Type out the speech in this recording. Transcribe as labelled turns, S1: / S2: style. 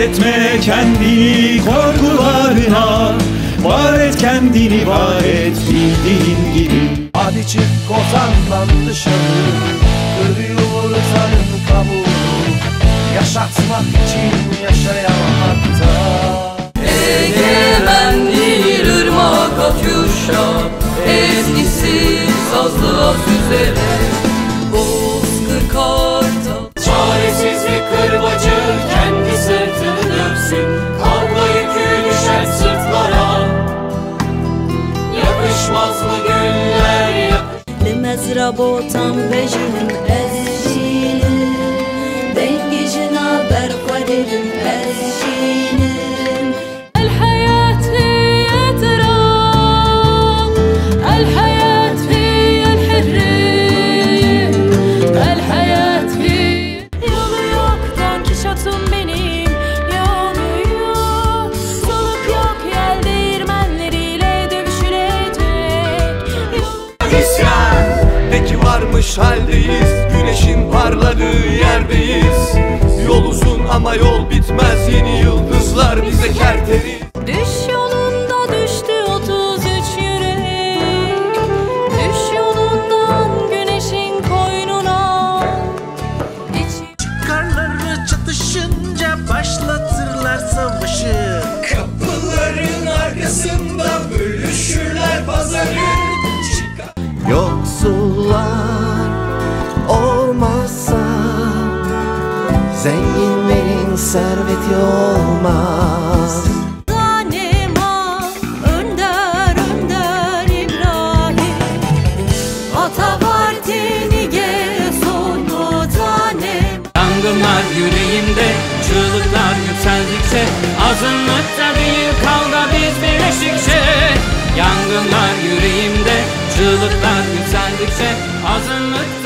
S1: etme kendini korkularına, var et kendini, var et bildiğin gibi.
S2: Hadi çık kozandan dışarı, kır yumurtanın kabuğunu, yaşatmak için yaşayamakta.
S3: Egemendir ırmak Katyuşa, eskisi sazlığa süzere, bozkır kartal.
S4: Çaresiz bir kırbacı kendi sırtını dövsün, kavga yükü düşer sırtlara. Yakışmaz mı güller
S5: لمزربوطم بجنم أزجينم دنججنا برقدرم أزجينم.
S6: الحياة هي تراب، الحياة هي الحرية، الحياة هي. Yolu yok Don benim yanıyor, soluk yok yel değirmenleriyle dövüşülecek.
S2: İsyan, peki varmış haldeyiz, güneşin parladığı yerdeyiz. Yol uzun ama yol bitmez, yeni yıldızlar bize kerteriz.
S6: Düş yolunda düştü 33 yürek, düş yolundan güneşin koynuna.
S2: Karları çatışınca başlatırlar savaşı. Kapıların arkasında bölüşürler pazarı. Yoksullar olmazsa zenginlerin serveti olmaz.
S6: Tanema önder önder İbrahim, ata Vartinige sonu tanem.
S4: Yangınlar yüreğimde, çığlıklar yükseldikçe, azınlıkta değil kavga biz birleştikçe. Yangınlar yüreğimde, çığlıklar yükseldikçe, azınlıkta